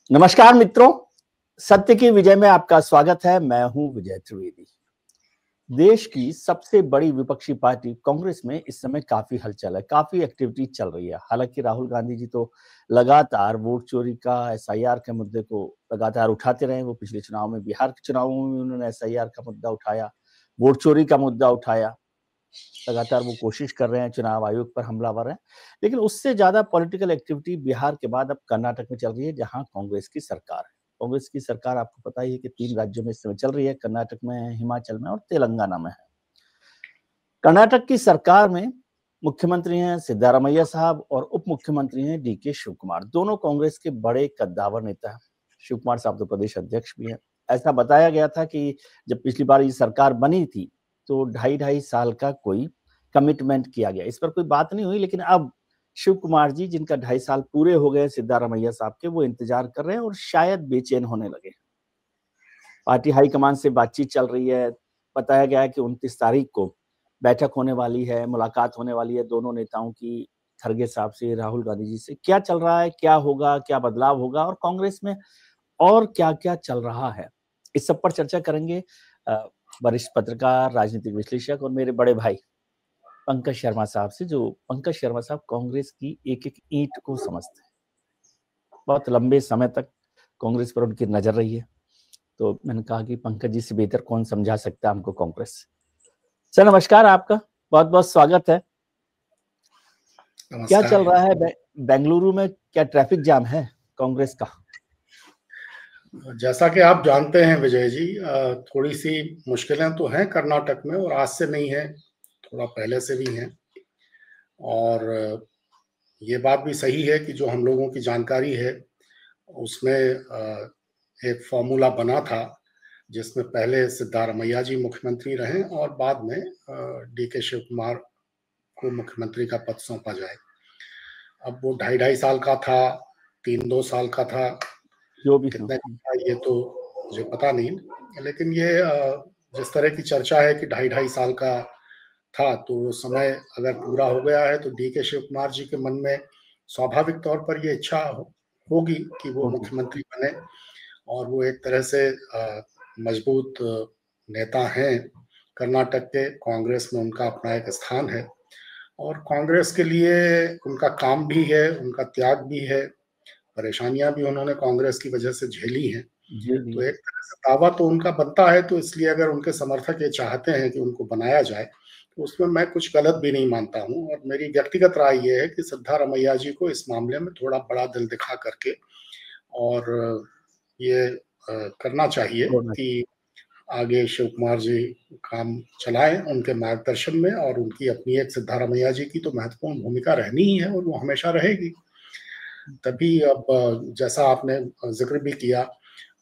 नमस्कार मित्रों, सत्य की विजय में आपका स्वागत है। मैं हूं विजय त्रिवेदी। देश की सबसे बड़ी विपक्षी पार्टी कांग्रेस में इस समय काफी हलचल है, काफी एक्टिविटी चल रही है। हालांकि राहुल गांधी जी तो लगातार वोट चोरी का, एसआईआर के मुद्दे को लगातार उठाते रहे। वो पिछले चुनाव में, बिहार के चुनावों में उन्होंने एसआईआर का मुद्दा उठाया, वोट चोरी का मुद्दा उठाया। लगातार वो कोशिश कर रहे हैं, चुनाव आयोग पर हमलावर हैं। लेकिन उससे ज्यादा पॉलिटिकल एक्टिविटी बिहार के बाद अब कर्नाटक में चल रही है, जहां कांग्रेस की सरकार है। कांग्रेस की सरकार आपको पता ही है कि 3 राज्यों में इस समय चल रही है, कर्नाटक में है, हिमाचल में और तेलंगाना में है। कर्नाटक की सरकार में मुख्यमंत्री हैं सिद्धारमैया साहब और उप मुख्यमंत्री हैं डीके शिव कुमार। दोनों कांग्रेस के बड़े कद्दावर नेता हैं। शिव कुमार साहब तो प्रदेश अध्यक्ष भी हैं। ऐसा बताया गया था कि जब पिछली बार ये सरकार बनी थी तो 2.5 साल का कोई कमिटमेंट किया गया, इस पर कोई बात नहीं हुई। लेकिन अब शिव कुमार जी, जिनका 2.5 साल पूरे हो गए सिद्धारमैया साहब के, वो इंतजार कर रहे हैं और शायद बेचैन होने लगे। पार्टी हाईकमान से बातचीत चल रही है। बताया गया है कि 29 तारीख को बैठक होने वाली है, मुलाकात होने वाली है दोनों नेताओं की, खड़गे साहब से, राहुल गांधी जी से। क्या चल रहा है, क्या होगा, क्या बदलाव होगा और कांग्रेस में और क्या-क्या चल रहा है, इस सब पर चर्चा करेंगे वरिष्ठ पत्रकार, राजनीतिक विश्लेषक और मेरे बड़े भाई पंकज शर्मा साहब से। जो पंकज शर्मा साहब कांग्रेस की एक-एक ईंट को समझते हैं। बहुत लंबे समय तक कांग्रेस पर उनकी नजर रही है। तो मैंने कहा कि पंकज जी से बेहतर कौन समझा सकता है हमको कांग्रेस। सर नमस्कार, आपका बहुत बहुत स्वागत है। क्या चल रहा है बेंगलुरु में? क्या ट्रैफिक जाम है कांग्रेस का? जैसा कि आप जानते हैं विजय जी, थोड़ी सी मुश्किलें तो हैं कर्नाटक में, और आज से नहीं है, थोड़ा पहले से भी हैं। और ये बात भी सही है कि जो हम लोगों की जानकारी है उसमें एक फॉर्मूला बना था जिसमें पहले सिद्धारमैया जी मुख्यमंत्री रहे और बाद में डीके शिव कुमार को मुख्यमंत्री का पद सौंपा जाए। अब वो 2.5 साल का था, 3-2 साल का था, जो भी कितने का था ये तो मुझे पता नहीं। लेकिन ये जिस तरह की चर्चा है कि 2.5 साल का था, तो समय अगर पूरा हो गया है तो डीके शिव कुमार जी के मन में स्वाभाविक तौर पर ये इच्छा होगी कि वो मुख्यमंत्री बने। और वो एक तरह से मजबूत नेता हैं कर्नाटक के, कांग्रेस में उनका अपना एक स्थान है और कांग्रेस के लिए उनका काम भी है, उनका त्याग भी है, परेशानियां भी उन्होंने कांग्रेस की वजह से झेली हैं। तो एक तरह से दावा तो उनका बनता है, तो इसलिए अगर उनके समर्थक ये चाहते हैं कि उनको बनाया जाए तो उसमें मैं कुछ गलत भी नहीं मानता हूँ। और मेरी व्यक्तिगत राय ये है कि सिद्धारमैया जी को इस मामले में थोड़ा बड़ा दिल दिखा करके और ये करना चाहिए कि आगे शिव कुमार जी काम चलाएं उनके मार्गदर्शन में, और उनकी अपनी एक, सिद्धारमैया जी की तो महत्वपूर्ण भूमिका रहनी ही है और वो हमेशा रहेगी। तभी अब जैसा आपने जिक्र भी किया,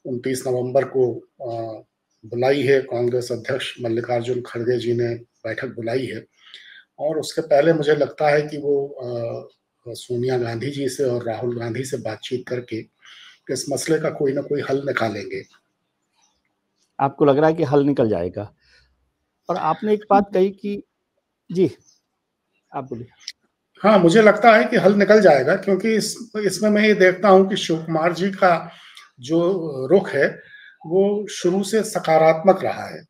29 नवंबर को बुलाई है कांग्रेस अध्यक्ष मल्लिकार्जुन खड़गे जी ने, बैठक बुलाई है। और उसके पहले मुझे लगता है कि वो सोनिया गांधी जी से और राहुल गांधी से बातचीत करके इस मसले का कोई ना कोई हल निकालेंगे। आपको लग रहा है कि हल निकल जाएगा? और आपने एक बात कही कि जी, आप बोलिए। हाँ, मुझे लगता है कि हल निकल जाएगा, क्योंकि इसमें मैं ये देखता हूँ कि शिव कुमार जी का जो रुख है वो शुरू से सकारात्मक रहा है।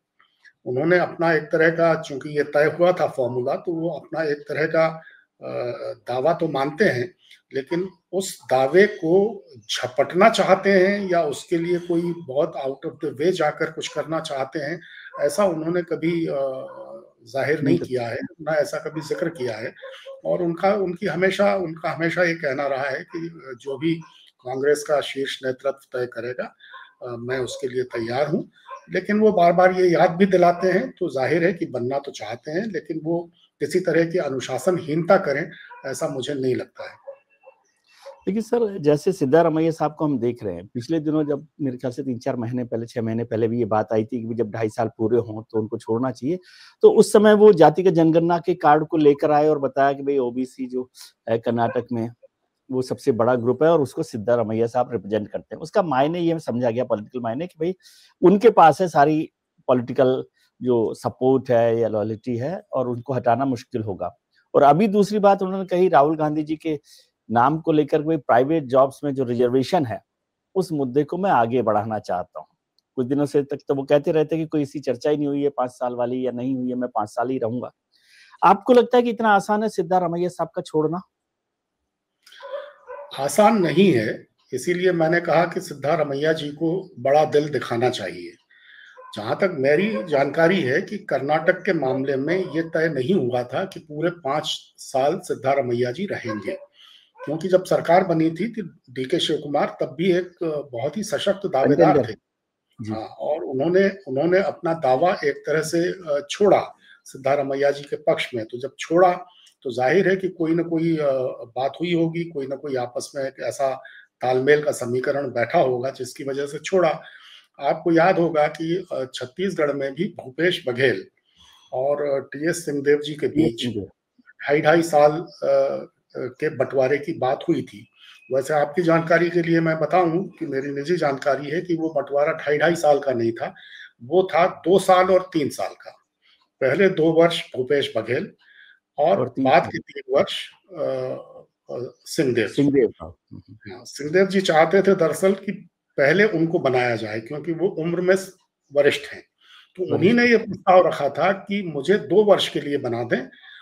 उन्होंने अपना एक तरह का, चूंकि ये तय हुआ था फॉर्मूला, तो वो अपना एक तरह का दावा तो मानते हैं, लेकिन उस दावे को झपटना चाहते हैं या उसके लिए कोई बहुत आउट ऑफ द वे जाकर कुछ करना चाहते हैं, ऐसा उन्होंने कभी जाहिर नहीं किया है, ना ऐसा कभी जिक्र किया है। और उनका हमेशा ये कहना रहा है कि जो भी कांग्रेस का शीर्ष नेतृत्व तय करेगा मैं उसके लिए तैयार हूँ। लेकिन वो बार बार ये याद भी दिलाते हैं, तो जाहिर है कि बनना तो चाहते हैं, लेकिन वो किसी तरह की अनुशासनहीनता करें ऐसा मुझे नहीं लगता है। देखिए सर, जैसे सिद्धारमैया साहब को हम देख रहे हैं, पिछले दिनों जब मेरे ख्याल से 3-4 महीने पहले, 6 महीने पहले भी ये बात आई थी कि जब 2.5 साल पूरे हों तो उनको छोड़ना चाहिए। तो उस समय वो जातिगत जनगणना के कार्ड को लेकर आए और बताया कि भाई ओबीसी जो है कर्नाटक में, वो सबसे बड़ा ग्रुप है और उसको सिद्धारमैया साहब रिप्रेजेंट करते हैं। उसका मायने ये समझा गया, पॉलिटिकल मायने, कि भाई उनके पास है सारी पॉलिटिकल जो सपोर्ट है या लॉयल्टी है और उनको हटाना मुश्किल होगा। और अभी दूसरी बात उन्होंने कही, राहुल गांधी जी के नाम को लेकर कोई प्राइवेट जॉब्स में जो रिजर्वेशन है उस मुद्दे को मैं आगे बढ़ाना चाहता हूँ। कुछ दिनों से तक तो वो कहते रहते कि कोई ऐसी चर्चा ही नहीं हुई है 5 साल वाली, या नहीं हुई है, मैं 5 साल ही रहूंगा। आपको लगता है कि इतना आसान है सिद्धारमैया साहब का छोड़ना? आसान नहीं है, इसीलिए मैंने कहा कि सिद्धारमैया जी को बड़ा दिल दिखाना चाहिए। जहाँ तक मेरी जानकारी है कि कर्नाटक के मामले में ये तय नहीं हुआ था कि पूरे 5 साल सिद्धारमैया जी रहेंगे, क्योंकि जब सरकार बनी थी तो डीके शिव कुमार तब भी एक बहुत ही सशक्त दावेदार कंटेंडर। थे। जी। हाँ, और उन्होंने उन्होंने अपना दावा एक तरह से छोड़ा सिद्धारमैया जी के पक्ष में। तो जब छोड़ा तो जाहिर है कि कोई न कोई बात हुई होगी, कोई न कोई आपस में एक ऐसा तालमेल का समीकरण बैठा होगा जिसकी वजह से छोड़ा। आपको याद होगा कि छत्तीसगढ़ में भी भूपेश बघेल और टीएस सिंहदेव जी के ये बीच समझे। 2.5 साल के बंटवारे की बात हुई थी। वैसे आपकी जानकारी के लिए मैं बताऊं कि मेरी निजी जानकारी है कि वो बंटवारा 2.5 साल का नहीं था, वो था 2 साल और 3 साल का। पहले 2 वर्ष भूपेश बघेल और और 3 बाद साल के 3 वर्ष सिंहदेव जी। सिंहदेव साहब। हाँ, सिंहदेव जी चाहते थे दरअसल कि पहले उनको बनाया जाए, क्योंकि वो उम्र में वरिष्ठ हैं। तो उन्हीं ने वरिष्ठ। ये प्रस्ताव रखा था कि मुझे 2 वर्ष के लिए बना दें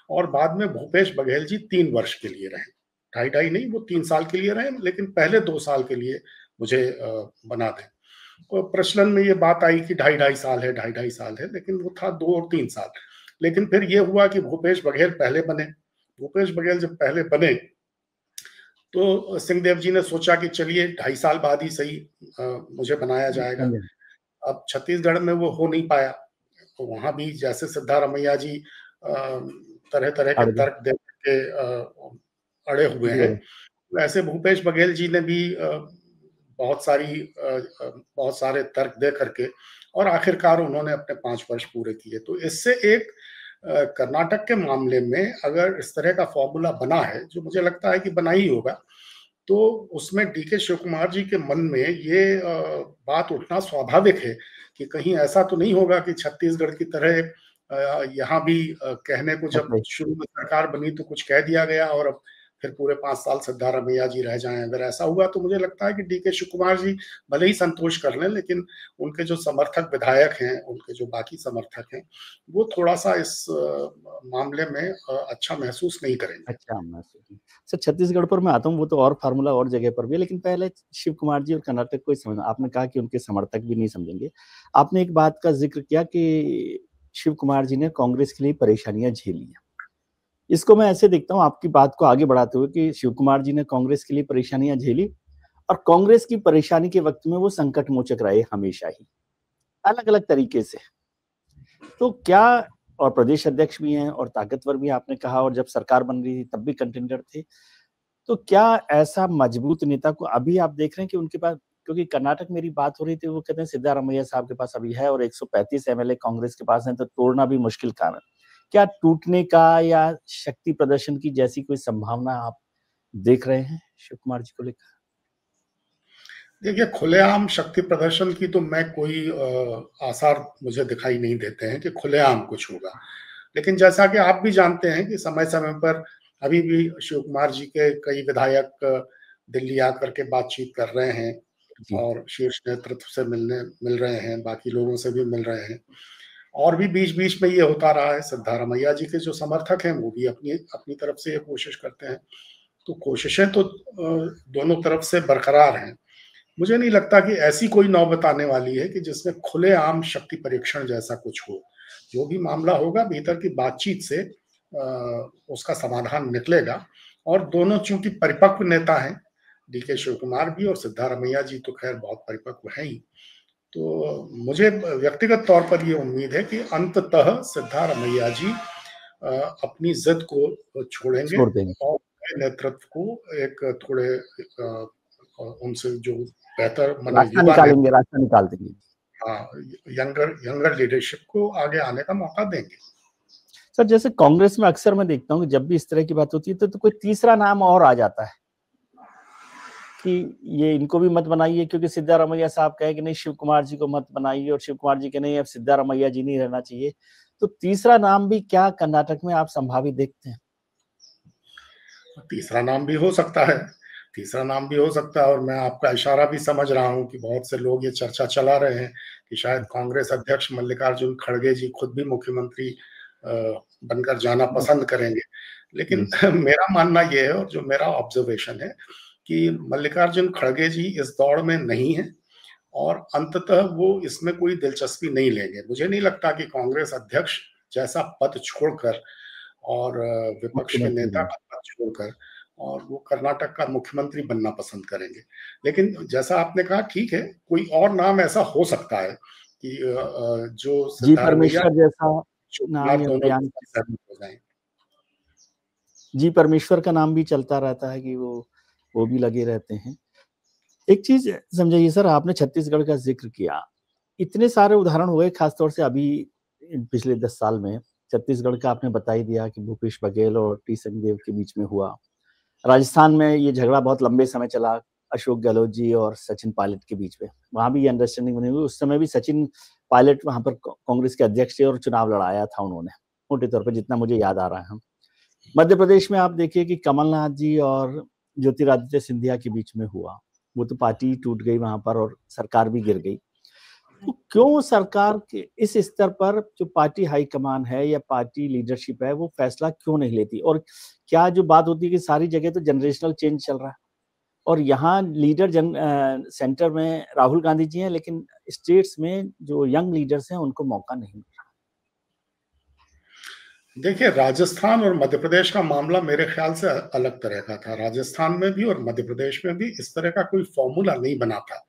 और बाद में भूपेश बघेल जी 3 वर्ष के लिए रहें। ढाई-ढाई नहीं, वो 3 साल के लिए रहें, लेकिन पहले 2 साल के लिए मुझे बना दें। तो प्रचलन में ये बात आई कि ढाई-ढाई साल है, ढाई-ढाई साल है, लेकिन वो था 2 और 3 साल। लेकिन फिर ये हुआ कि भूपेश बघेल पहले बने। भूपेश बघेल जब पहले बने तो सिंहदेव जी ने सोचा कि चलिए 2.5 साल बाद ही सही मुझे बनाया जाएगा। समझे। अब छत्तीसगढ़ में वो हो नहीं पाया, तो वहाँ भी जैसे सिद्धारमैया जी तरह-तरह के अड़ गए। तर्क दे के अड़े हुए दे हैं, रहे। वैसे भूपेश बघेल जी ने भी बहुत सारे तर्क दे करके और आखिरकार उन्होंने अपने 5 वर्ष पूरे किए। तो इससे एक कर्नाटक के मामले में अगर इस तरह का फॉर्मूला बना है, जो मुझे लगता है कि बना ही होगा, तो उसमें डीके शिव कुमार जी के मन में ये बात उठना स्वाभाविक है कि कहीं ऐसा तो नहीं होगा कि छत्तीसगढ़ की तरह यहाँ भी कहने को जब मतलब शुरू में सरकार बनी तो कुछ कह दिया गया और अब फिर पूरे 5 साल सिद्धारमैया जी रह जाएँ। अगर ऐसा हुआ तो मुझे लगता है कि डीके शिव कुमार जी भले ही संतोष कर लें, लेकिन उनके जो समर्थक विधायक हैं, उनके जो बाकी समर्थक हैं, वो थोड़ा-सा इस मामले में अच्छा महसूस नहीं करेंगे। अच्छा, मैं सर छत्तीसगढ़ पर मैं आता हूँ, वो तो और फ़ॉर्मूला और जगह पर भी है, लेकिन पहले शिव कुमार जी और कर्नाटक को ही समझना। आपने कहा कि उनके समर्थक भी नहीं समझेंगे। आपने एक बात का ज़िक्र किया कि शिव कुमार जी ने कांग्रेस के लिए परेशानियाँ झेली हैं। इसको मैं ऐसे देखता हूँ आपकी बात को आगे बढ़ाते हुए कि शिव कुमार जी ने कांग्रेस के लिए परेशानियाँ झेली और कांग्रेस की परेशानी के वक़्त में वो संकट मोचक रहे हमेशा ही, अलग-अलग तरीके से। तो क्या, और प्रदेश अध्यक्ष भी हैं और ताकतवर भी आपने कहा, और जब सरकार बन रही थी तब भी कंटेंडर थे। तो क्या ऐसा मजबूत नेता को अभी आप देख रहे हैं कि उनके पास, क्योंकि कर्नाटक मेरी बात हो रही थी, वो कहते हैं सिद्धारमैया साहब के पास अभी है और 135 एमएलए कांग्रेस के पास हैं, तो तोड़ना भी मुश्किल काम है। क्या टूटने का या शक्ति प्रदर्शन की जैसी कोई संभावना आप देख रहे हैं शिव कुमार जी को लेकर? देखिए, खुलेआम शक्ति प्रदर्शन की तो मैं कोई आसार मुझे दिखाई नहीं देते हैं कि खुलेआम कुछ होगा। लेकिन जैसा कि आप भी जानते हैं कि समय-समय पर अभी भी शिव कुमार जी के कई विधायक दिल्ली आकर के बातचीत कर रहे हैं जी। और शीर्ष नेतृत्व से मिल रहे हैं, बाकी लोगों से भी मिल रहे हैं। और भी बीच-बीच में ये होता रहा है, सिद्धारमैया जी के जो समर्थक हैं, वो भी अपनी अपनी तरफ से ये कोशिश करते हैं। तो कोशिशें तो दोनों तरफ से बरकरार हैं। मुझे नहीं लगता कि ऐसी कोई नौबत आने वाली है कि जिसमें खुलेआम शक्ति परीक्षण जैसा कुछ हो। जो भी मामला होगा भीतर की बातचीत से उसका समाधान निकलेगा और दोनों चूँकि परिपक्व नेता हैं, डीके शिव कुमार भी और सिद्धारमैया जी तो खैर बहुत परिपक्व हैं ही। तो मुझे व्यक्तिगत तौर पर ये उम्मीद है कि अंततः सिद्धारमैया जी अपनी ज़िद को छोड़ेंगे छोड़ देंगे। और नेतृत्व को एक थोड़े उनसे जो बेहतर माने रास्ता युवा ने निकालेंगे, रास्ता निकाल देंगे। हाँ, यंगर यंगर लीडरशिप को आगे आने का मौका देंगे। सर जैसे कांग्रेस में अक्सर मैं देखता हूँ कि जब भी इस तरह की बात होती है तो कोई तीसरा नाम और आ जाता है कि ये इनको भी मत बनाइए, क्योंकि सिद्धारमैया साहब कहे कि नहीं शिव कुमार जी को मत बनाइए, और शिव कुमार जी के नहीं अब सिद्धारमैया जी नहीं रहना चाहिए। तो तीसरा नाम भी क्या कर्नाटक में आप संभावित देखते हैं? तीसरा नाम भी हो सकता है। तीसरा नाम भी हो सकता है, और मैं आपका इशारा भी समझ रहा हूं कि बहुत से लोग ये चर्चा चला रहे हैं कि शायद कांग्रेस अध्यक्ष मल्लिकार्जुन खड़गे जी खुद भी मुख्यमंत्री बनकर जाना पसंद करेंगे। लेकिन मेरा मानना यह है, और जो मेरा ऑब्जर्वेशन है, कि मल्लिकार्जुन खड़गे जी इस दौड़ में नहीं है और अंततः वो इसमें कोई दिलचस्पी नहीं लेंगे। मुझे नहीं लगता कि कांग्रेस अध्यक्ष जैसा पद छोड़कर और विपक्ष के नेता का पद छोड़कर और वो कर्नाटक का मुख्यमंत्री बनना पसंद करेंगे। लेकिन जैसा आपने कहा, ठीक है, कोई और नाम ऐसा हो सकता है कि जो जी सिद्धारमैया परमेश्वर जैसा नाम या दोनों बयान सहमत हो जाएं। जी परमेश्वर का नाम भी चलता रहता है कि वो भी लगे रहते हैं। एक चीज समझाइए सर, आपने छत्तीसगढ़ का जिक्र किया, इतने सारे उदाहरण हुए, खासतौर से अभी पिछले 10 साल में। छत्तीसगढ़ का आपने बता ही दिया कि भूपेश बघेल और टी सिंहदेव के बीच में हुआ। राजस्थान में ये झगड़ा बहुत लंबे समय चला, अशोक गहलोत जी और सचिन पायलट के बीच में। वहां भी ये अंडरस्टैंडिंग बनी हुई। उस समय भी सचिन पायलट वहां पर कांग्रेस के अध्यक्ष थे और चुनाव लड़ाया था उन्होंने, मोटे तौर पर जितना मुझे याद आ रहा है। मध्य प्रदेश में आप देखिए कि कमलनाथ जी और ज्योतिरादित्य सिंधिया के बीच में हुआ, वो तो पार्टी टूट गई वहां पर और सरकार भी गिर गई। तो क्यों सरकार के इस स्तर पर जो पार्टी हाईकमान है या पार्टी लीडरशिप है, वो फैसला क्यों नहीं लेती? और क्या जो बात होती है कि सारी जगह तो जनरेशनल चेंज चल रहा है और यहाँ लीडर सेंटर में राहुल गांधी जी हैं, लेकिन स्टेट्स में जो यंग लीडर्स हैं उनको मौका नहीं मिल रहा। देखिए, राजस्थान और मध्य प्रदेश का मामला मेरे ख्याल से अलग तरह का था। राजस्थान में भी और मध्य प्रदेश में भी इस तरह का कोई फॉर्मूला नहीं बना था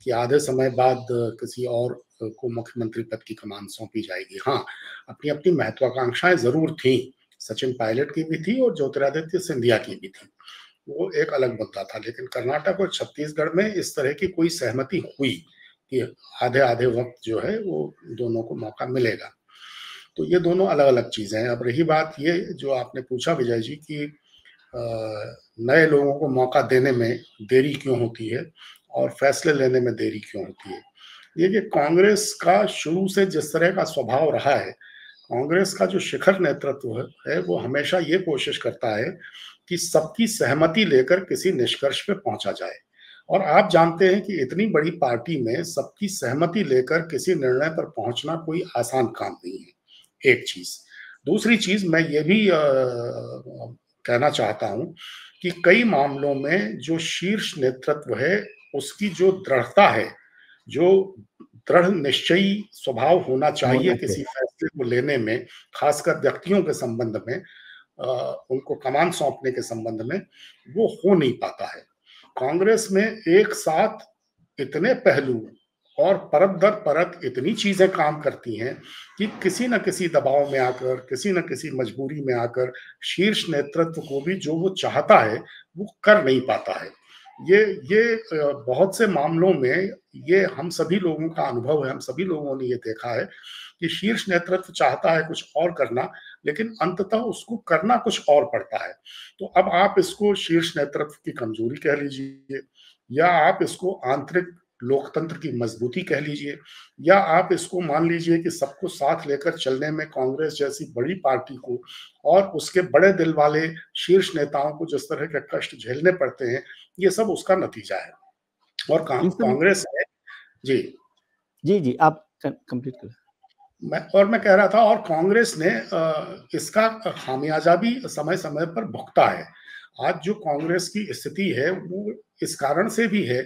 कि आधे समय बाद किसी और को मुख्यमंत्री पद की कमान सौंपी जाएगी। हाँ, अपनी अपनी महत्वाकांक्षाएं जरूर थी, सचिन पायलट की भी थी और ज्योतिरादित्य सिंधिया की भी थी, वो एक अलग मुद्दा था। लेकिन कर्नाटक और छत्तीसगढ़ में इस तरह की कोई सहमति हुई कि आधे आधे वक्त जो है वो दोनों को मौका मिलेगा। तो ये दोनों अलग अलग चीजें हैं। अब रही बात ये जो आपने पूछा विजय जी कि नए लोगों को मौका देने में देरी क्यों होती है और फैसले लेने में देरी क्यों होती है। ये कि कांग्रेस का शुरू से जिस तरह का स्वभाव रहा है, कांग्रेस का जो शिखर नेतृत्व है वो हमेशा ये कोशिश करता है कि सबकी सहमति लेकर किसी निष्कर्ष पे पहुंचा जाए। और आप जानते हैं कि इतनी बड़ी पार्टी में सबकी सहमति लेकर किसी निर्णय पर पहुंचना कोई आसान काम नहीं है, एक चीज। दूसरी चीज मैं ये भी कहना चाहता हूं कि कई मामलों में जो शीर्ष नेतृत्व है उसकी जो दृढ़ता है, जो दृढ़ निश्चयी स्वभाव होना चाहिए किसी फैसले को लेने में, खासकर व्यक्तियों के संबंध में, उनको कमान सौंपने के संबंध में, वो हो नहीं पाता है। कांग्रेस में एक साथ इतने पहलू और परत दर परत इतनी चीजें काम करती हैं कि किसी न किसी दबाव में आकर, किसी न किसी मजबूरी में आकर शीर्ष नेतृत्व को भी जो वो चाहता है वो कर नहीं पाता है। ये बहुत से मामलों में ये हम सभी लोगों का अनुभव है, हम सभी लोगों ने ये देखा है कि शीर्ष नेतृत्व चाहता है कुछ और करना, लेकिन अंततः उसको करना कुछ और पड़ता है। तो अब आप इसको शीर्ष नेतृत्व की कमजोरी कह लीजिए, या आप इसको आंतरिक लोकतंत्र की मजबूती कह लीजिए, या आप इसको मान लीजिए कि सबको साथ लेकर चलने में कांग्रेस जैसी बड़ी पार्टी को और उसके बड़े दिल वाले शीर्ष नेताओं को जिस तरह के कष्ट झेलने पड़ते हैं, ये सब उसका नतीजा है। और कांग्रेस है जी जी आप कंप्लीट करें। मैं कह रहा था, और कांग्रेस ने इसका खामियाजा भी समय समय पर भुगता है। आज जो कांग्रेस की स्थिति है वो इस कारण से भी है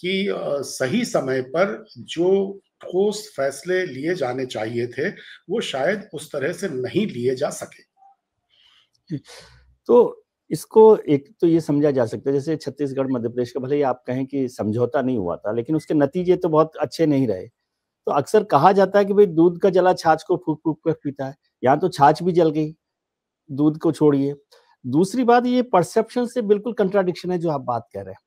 कि सही समय पर जो ठोस फैसले लिए जाने चाहिए थे वो शायद उस तरह से नहीं लिए जा सके। तो इसको एक तो ये समझा जा सकता है, जैसे छत्तीसगढ़ मध्य प्रदेश का भले ही आप कहें कि समझौता नहीं हुआ था, लेकिन उसके नतीजे तो बहुत अच्छे नहीं रहे। तो अक्सर कहा जाता है कि भाई दूध का जला छाछ को फूंक फूंक कर पीता है, यहाँ तो छाछ भी जल गई, दूध को छोड़िए। दूसरी बात, ये परसेप्शन से बिल्कुल कंट्राडिक्शन है जो आप बात कह रहे हैं।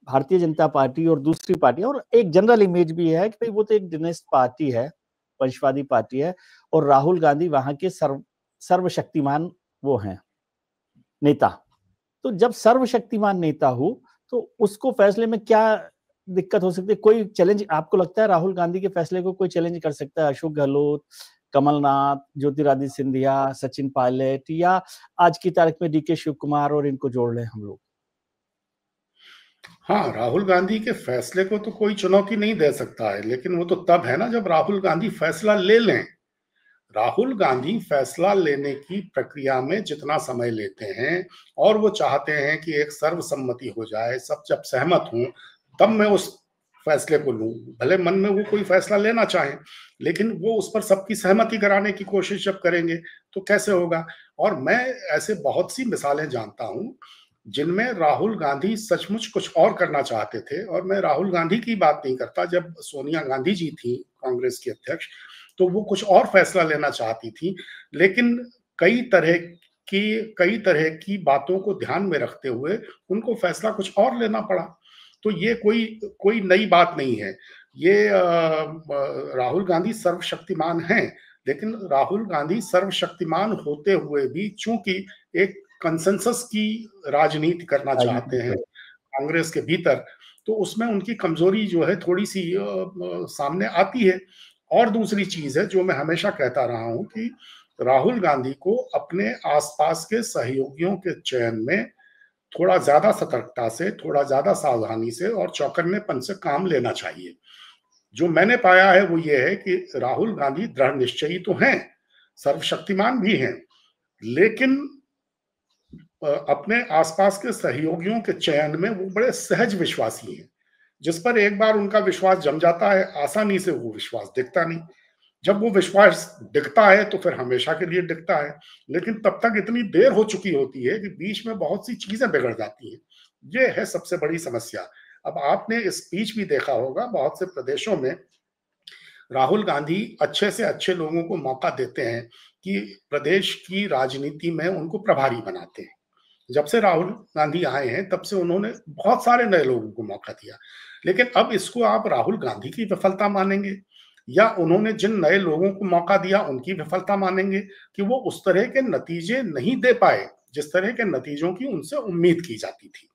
भारतीय जनता पार्टी और दूसरी पार्टी, और एक जनरल इमेज भी है कि भाई वो तो एक डिनेस्ट पार्टी है, वंशवादी पार्टी है, और राहुल गांधी वहां के सर्वशक्तिमान वो हैं नेता। तो जब सर्वशक्तिमान नेता हो तो उसको फैसले में क्या दिक्कत हो सकती है? कोई चैलेंज आपको लगता है राहुल गांधी के फैसले को कोई चैलेंज कर सकता है? अशोक गहलोत, कमलनाथ, ज्योतिरादित्य सिंधिया, सचिन पायलट, या आज की तारीख में डीके शिव कुमार और इनको जोड़ लें हम लोग? हाँ, राहुल गांधी के फैसले को तो कोई चुनौती नहीं दे सकता है, लेकिन वो तो तब है ना जब राहुल गांधी फैसला ले लें। राहुल गांधी फैसला लेने की प्रक्रिया में जितना समय लेते हैं और वो चाहते हैं कि एक सर्वसम्मति हो जाए, सब जब सहमत हों तब मैं उस फैसले को लूं। भले मन में वो कोई फैसला लेना चाहें, लेकिन वो उस पर सबकी सहमति कराने की कोशिश जब करेंगे तो कैसे होगा। और मैं ऐसे बहुत सी मिसालें जानता हूं जिनमें राहुल गांधी सचमुच कुछ और करना चाहते थे, और मैं राहुल गांधी की बात नहीं करता, जब सोनिया गांधी जी थी कांग्रेस की अध्यक्ष तो वो कुछ और फैसला लेना चाहती थी, लेकिन कई तरह कई तरह की बातों को ध्यान में रखते हुए उनको फैसला कुछ और लेना पड़ा। तो ये कोई कोई नई बात नहीं है। ये राहुल गांधी सर्वशक्तिमान हैं, लेकिन राहुल गांधी सर्वशक्तिमान होते हुए भी चूंकि एक कंसेंसस की राजनीति करना चाहते हैं कांग्रेस के भीतर, तो उसमें उनकी कमजोरी जो है थोड़ी सी सामने आती है। और दूसरी चीज है जो मैं हमेशा कहता रहा हूं कि राहुल गांधी को अपने आसपास के सहयोगियों के चयन में थोड़ा ज्यादा सतर्कता से, थोड़ा ज्यादा सावधानी से और चौकन्नेपन से काम लेना चाहिए। जो मैंने पाया है वो ये है कि राहुल गांधी दृढ़ निश्चयी तो हैं, सर्वशक्तिमान भी हैं, लेकिन अपने आसपास के सहयोगियों के चयन में वो बड़े सहज विश्वासी हैं। जिस पर एक बार उनका विश्वास जम जाता है, आसानी से वो विश्वास दिखता नहीं। जब वो विश्वास दिखता है तो फिर हमेशा के लिए दिखता है, लेकिन तब तक इतनी देर हो चुकी होती है कि बीच में बहुत सी चीजें बिगड़ जाती हैं। ये है सबसे बड़ी समस्या। अब आपने स्पीच भी देखा होगा, बहुत से प्रदेशों में राहुल गांधी अच्छे से अच्छे लोगों को मौका देते हैं कि प्रदेश की राजनीति में उनको प्रभारी बनाते हैं। जब से राहुल गांधी आए हैं तब से उन्होंने बहुत सारे नए लोगों को मौका दिया, लेकिन अब इसको आप राहुल गांधी की विफलता मानेंगे या उन्होंने जिन नए लोगों को मौका दिया उनकी विफलता मानेंगे कि वो उस तरह के नतीजे नहीं दे पाए जिस तरह के नतीजों की उनसे उम्मीद की जाती थी।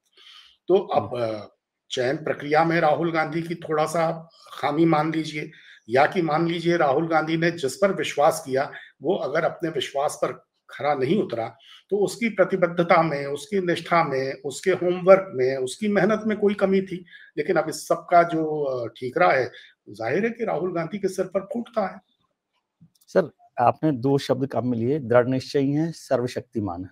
तो अब चयन प्रक्रिया में राहुल गांधी की थोड़ा सा खामी मान लीजिए, या कि मान लीजिए राहुल गांधी ने जिस पर विश्वास किया वो अगर अपने विश्वास पर खरा नहीं उतरा तो उसकी प्रतिबद्धता में, उसकी निष्ठा में, उसके होमवर्क में, उसकी मेहनत में कोई कमी थी। लेकिन अब इस सब का जो ठीकरा है, जाहिर है कि राहुल गांधी के सिर पर फूटता है। सर, आपने दो शब्द काम में लिए, दृढ़ निश्चयी है, सर्वशक्तिमान है,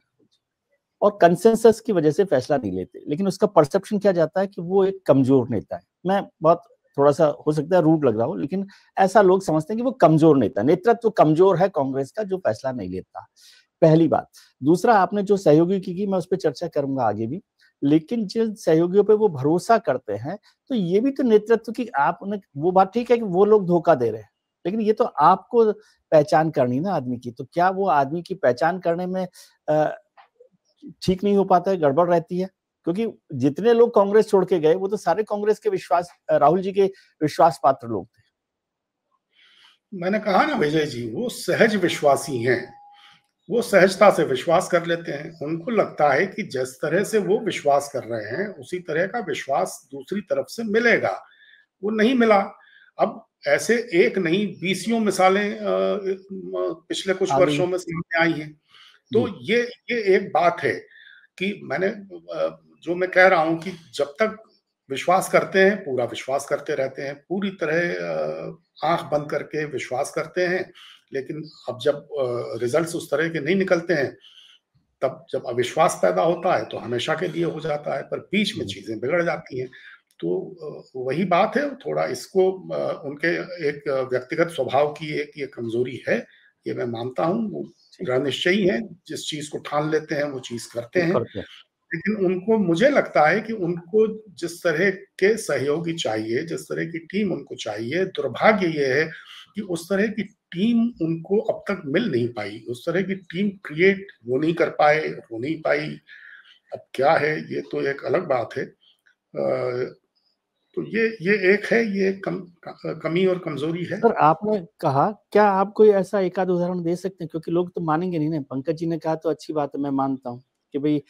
और कंसेंसस की वजह से फैसला नहीं लेते, लेकिन उसका परसेप्शन क्या जाता है कि वो एक कमजोर नेता है। मैं बहुत थोड़ा सा हो सकता है रूड लग रहा हूं, लेकिन ऐसा लोग समझते हैं कि वो कमजोर नेता, नेतृत्व कमजोर है कांग्रेस का जो फैसला नहीं लेता। पहली बात। दूसरा, आपने जो सहयोगी की मैं उस पर चर्चा करूंगा आगे भी, लेकिन जिन सहयोगियों पे वो भरोसा करते हैं तो ये भी तो नेतृत्व की, आप उन्हें, वो बात ठीक है कि वो लोग धोखा दे रहे हैं, लेकिन ये तो आपको पहचान करनी ना आदमी की। तो क्या वो आदमी की पहचान करने में ठीक नहीं हो पाता है, गड़बड़ रहती है? क्योंकि जितने लोग कांग्रेस छोड़ के गए वो तो सारे कांग्रेस के विश्वास, राहुल जी के विश्वास पात्र लोग थे। मैंने कहा ना विजय जी, वो सहज विश्वासी हैं, वो सहजता से विश्वास कर लेते हैं। उनको लगता है कि जिस तरह से वो विश्वास कर रहे हैं उसी तरह का विश्वास दूसरी तरफ से मिलेगा। वो नहीं मिला। अब ऐसे एक नहीं, बीसियों मिसालें पिछले कुछ आ गई वर्षों में सामने आई हैं। तो जी। ये एक बात है कि मैंने जो मैं कह रहा हूं कि जब तक विश्वास करते हैं, पूरा विश्वास करते रहते हैं, पूरी तरह आंख बंद करके विश्वास करते हैं, लेकिन अब जब रिजल्ट्स उस तरह के नहीं निकलते हैं, तब जब अविश्वास पैदा होता है तो हमेशा के लिए हो जाता है, पर बीच में चीजें बिगड़ जाती हैं। तो वही बात है, थोड़ा इसको उनके एक व्यक्तिगत स्वभाव की एक ये कमजोरी है, ये मैं मानता हूँ। वो दृढ़ निश्चयी हैं, जिस चीज को ठान लेते हैं वो चीज करते वो हैं। करते हैं। लेकिन उनको, मुझे लगता है कि उनको जिस तरह के सहयोगी चाहिए, जिस तरह की टीम उनको चाहिए, दुर्भाग्य ये है कि उस तरह की टीम उनको अब तक मिल नहीं पाई। उस तरह की टीम क्रिएट वो नहीं कर पाए, हो नहीं पाई। अब क्या है, ये तो एक अलग बात है। तो ये एक है, ये कमी और कमजोरी है। सर, आपने कहा, क्या आप कोई ऐसा एक आध उदाहरण दे सकते हैं? क्योंकि लोग तो मानेंगे नहीं ना। पंकज जी ने कहा तो अच्छी बात है, मैं मानता हूँ कि भाई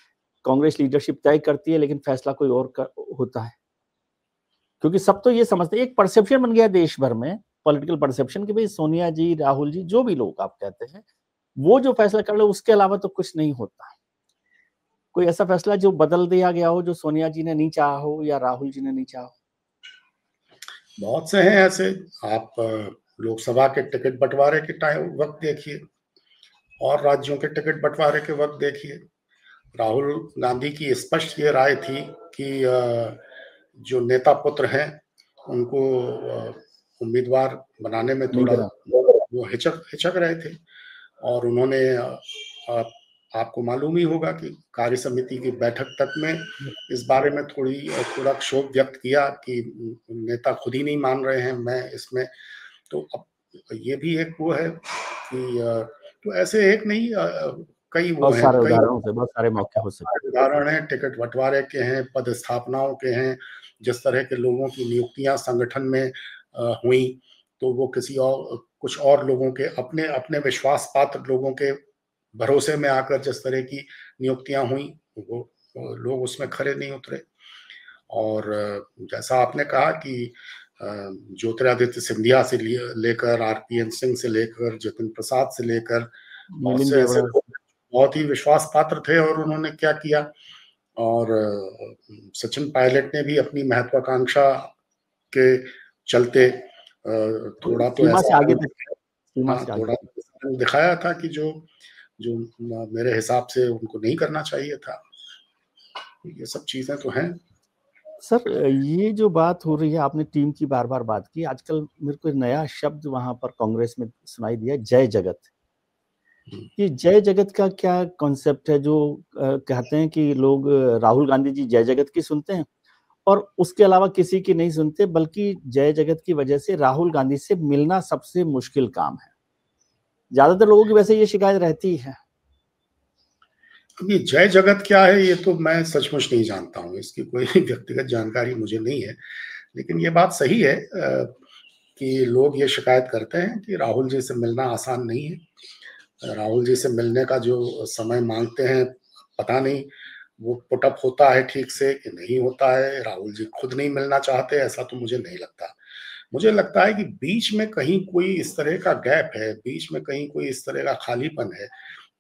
कांग्रेस लीडरशिप तय करती है लेकिन फैसला कोई और होता है। क्योंकि सब तो ये समझते हैं, एक परसेप्शन बन गया देश भर में, पॉलिटिकल परसेप्शन, कि भाई सोनिया जी, राहुल जी, जो भी लोग आप कहते हैं, वो जो फैसला कर ले उसके अलावा तो कुछ नहीं होता। कोई ऐसा फैसला जो बदल दिया गया हो, जो सोनिया जी ने नहीं चाहा हो या राहुल जी ने नहीं चाहा हो? बहुत से हैं ऐसे। आप लोकसभा के टिकट बंटवारे के टाइम वक्त देखिए और राज्यों के टिकट बंटवारे के वक्त देखिए। राहुल गांधी की स्पष्ट ये राय थी कि जो नेता पुत्र हैं उनको उम्मीदवार बनाने में नहीं थोड़ा करा। वो हिचक हिचक रहे थे और उन्होंने आपको मालूम ही होगा कि कार्य समिति की बैठक तक में इस बारे में थोड़ा क्षोभ व्यक्त किया कि नेता खुद ही नहीं मान रहे हैं, मैं इसमें। तो अब ये भी एक वो है कि तो ऐसे एक नहीं कई वो बहुत हैं, सारे कई उदाहरणों से बहुत सारे मौके हो सकते उदाहरण हैं, टिकट बंटवारे के हैं, पद स्थापनाओं के हैं, जिस तरह के लोगों की नियुक्तियां संगठन में हुई, तो वो किसी और कुछ और लोगों के अपने अपने विश्वास पात्र लोगों के भरोसे में आकर जिस तरह की नियुक्तियां हुई, वो लोग उसमें खरे नहीं उतरे। और जैसा आपने कहा कि ज्योतिरादित्य सिंधिया से लेकर आरपीएन सिंह से लेकर जतिन प्रसाद से लेकर बहुत मिलिंद से ऐसे देवड़ा। लोग बहुत ही विश्वास पात्र थे और उन्होंने क्या किया। और सचिन पायलट ने भी अपनी महत्वाकांक्षा के चलते थोड़ा तो सीमा से ऐसा आगे तक, सीमा हाँ, से आगे थोड़ा तक। तो दिखाया था कि जो जो मेरे हिसाब से उनको नहीं करना चाहिए था। ये सब चीजें तो हैं। सर, ये जो बात हो रही है, आपने टीम की बार बार बात की, आजकल मेरे को एक नया शब्द वहां पर कांग्रेस में सुनाई दिया, जय जगत। ये जय जगत का क्या कॉन्सेप्ट है? जो कहते हैं कि लोग राहुल गांधी जी जय जगत की सुनते हैं और उसके अलावा किसी की नहीं सुनते, बल्कि जय जगत की वजह से राहुल गांधी से मिलना सबसे मुश्किल काम है। ज्यादातर लोगों की वैसे ये शिकायत रहती है। अभी जय जगत क्या है ये तो मैं सचमुच नहीं जानता हूँ, इसकी कोई व्यक्तिगत जानकारी मुझे नहीं है। लेकिन ये बात सही है कि लोग ये शिकायत करते हैं कि राहुल जी से मिलना आसान नहीं है। राहुल जी से मिलने का जो समय मांगते हैं, पता नहीं वो पुटअप होता है ठीक से कि नहीं होता है। राहुल जी खुद नहीं मिलना चाहते, ऐसा तो मुझे नहीं लगता। मुझे लगता है कि बीच में कहीं कोई इस तरह का गैप है, बीच में कहीं कोई इस तरह का खालीपन है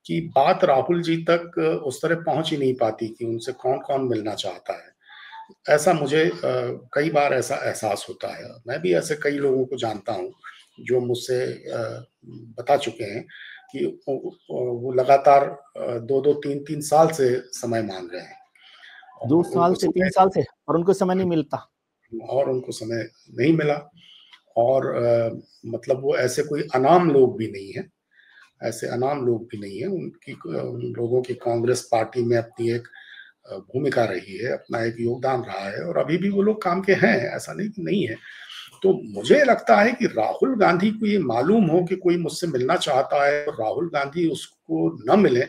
कि बात राहुल जी तक उस तरह पहुंच ही नहीं पाती कि उनसे कौन-कौन मिलना चाहता है। ऐसा मुझे कई बार ऐसा एहसास होता है। मैं भी ऐसे कई लोगों को जानता हूँ, जो मुझसे बता चुके हैं कि वो लगातार 2-2 3-3 साल से समय माँग रहे हैं 2 और साल उनको से, 3 समय साल से, और उनको समय नहीं मिलता। नहीं मिला। और मतलब वो ऐसे कोई अनाम लोग भी नहीं हैं, ऐसे अनाम लोग भी नहीं हैं। उन लोगों की कांग्रेस पार्टी में अपनी एक भूमिका रही है, अपना एक योगदान रहा है और अभी भी वो लोग काम के हैं, ऐसा नहीं कि नहीं है। तो मुझे लगता है कि राहुल गांधी को ये मालूम हो कि कोई मुझसे मिलना चाहता है और राहुल गांधी उसको न मिले,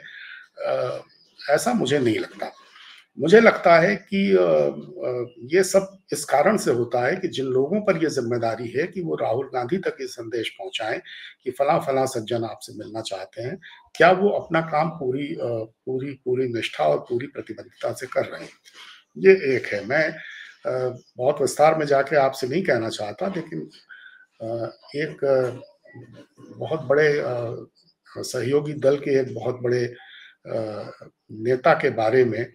ऐसा मुझे नहीं लगता। मुझे लगता है कि ये सब इस कारण से होता है कि जिन लोगों पर ये ज़िम्मेदारी है कि वो राहुल गांधी तक ये संदेश पहुँचाएँ कि फलाँ-फलाँ सज्जन आपसे मिलना चाहते हैं, क्या वो अपना काम पूरी निष्ठा और पूरी प्रतिबद्धता से कर रहे हैं। ये एक है। मैं बहुत विस्तार में जाके आपसे नहीं कहना चाहता, लेकिन एक बहुत बड़े सहयोगी दल के एक बहुत बड़े नेता के बारे में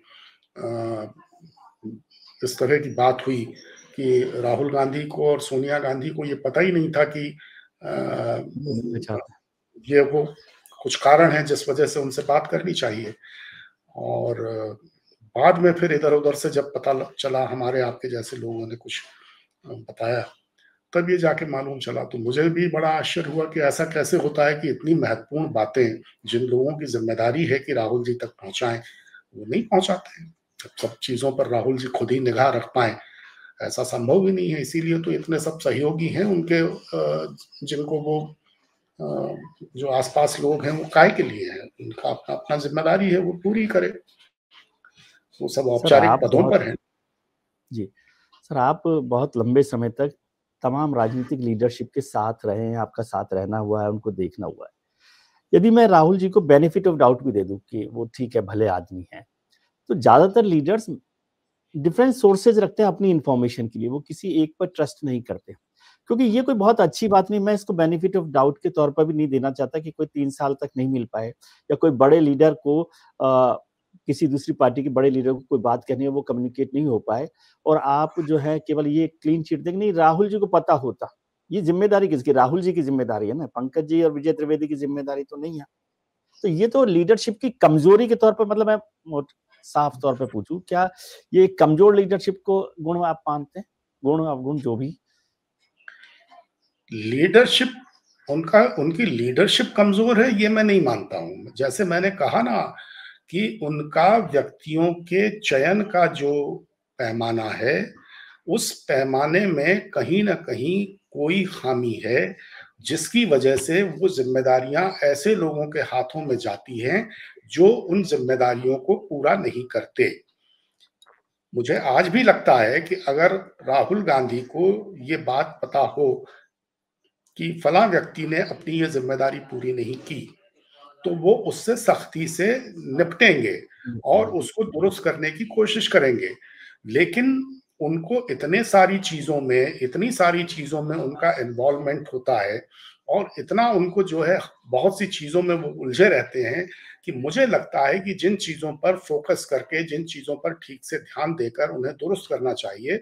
इस तरह की बात हुई कि राहुल गांधी को और सोनिया गांधी को ये पता ही नहीं था कि वो मिलना चाहता है। ये वो कुछ कारण है जिस वजह से उनसे बात करनी चाहिए। और बाद में फिर इधर-उधर से जब पता चला, हमारे आपके जैसे लोगों ने कुछ बताया, तब ये जाके मालूम चला। तो मुझे भी बड़ा आश्चर्य हुआ कि ऐसा कैसे होता है कि इतनी महत्वपूर्ण बातें जिन लोगों की ज़िम्मेदारी है कि राहुल जी तक पहुँचाएँ, वो नहीं पहुँचाते हैं। जब सब चीज़ों पर राहुल जी खुद ही निगाह रख पाएँ, ऐसा संभव ही नहीं है। इसीलिए तो इतने सब सहयोगी हैं उनके, जिनको वो जो आस-पास लोग हैं वो काहे के लिए हैं? उनका अपना ज़िम्मेदारी है, वो पूरी करें। वो सब सर औपचारिक आप पदों बहुत पर हैं। जी, सर आप बहुत लंबे समय तक तमाम राजनीतिक लीडरशिप के साथ रहे हैं, आपका साथ रहना हुआ है, उनको देखना हुआ है। यदि मैं राहुल जी को बेनिफिट ऑफ डाउट भी दे दूं कि वो ठीक है, भले आदमी हैं, तो ज्यादातर लीडर्स डिफरेंट सोर्सेज रखते हैं अपनी इंफॉर्मेशन के लिए, वो किसी एक पर ट्रस्ट नहीं करते। क्योंकि ये कोई बहुत अच्छी बात नहीं, मैं इसको बेनिफिट ऑफ डाउट के तौर पर भी नहीं देना चाहता कि कोई 3 साल तक नहीं मिल पाए या कोई बड़े लीडर को किसी दूसरी पार्टी के बड़े लीडर को कोई बात कहनी है, वो कम्युनिकेट नहीं हो पाए और आप जो है केवल ये क्लीन चिट देंगे। नहीं, राहुल जी को पता होता। ये जिम्मेदारी किसकी? राहुल जी की जिम्मेदारी है ना, पंकज जी और विजय त्रिवेदी की जिम्मेदारी तो नहीं है। तो ये तो लीडरशिप की कमजोरी के तौर पर, मतलब मैं साफ तौर पे पूछूं, क्या ये कमजोर लीडरशिप को गुण आप मानते हैं? गुण अवगुण जो भी लीडरशिप, उनकी लीडरशिप कमजोर है ये मैं नहीं मानता हूं। जैसे मैंने कहा ना कि उनका व्यक्तियों के चयन का जो पैमाना है, उस पैमाने में कहीं ना कहीं कोई खामी है, जिसकी वजह से वो जिम्मेदारियां ऐसे लोगों के हाथों में जाती हैं जो उन जिम्मेदारियों को पूरा नहीं करते। मुझे आज भी लगता है कि अगर राहुल गांधी को ये बात पता हो कि फला व्यक्ति ने अपनी ये जिम्मेदारी पूरी नहीं की, तो वो उससे सख्ती से निपटेंगे और उसको दुरुस्त करने की कोशिश करेंगे। लेकिन उनको इतनी सारी चीजों में उनका इन्वॉल्वमेंट होता है और इतना उनको जो है बहुत सी चीजों में वो उलझे रहते हैं कि मुझे लगता है कि जिन चीजों पर फोकस करके, जिन चीजों पर ठीक से ध्यान देकर उन्हें दुरुस्त करना चाहिए,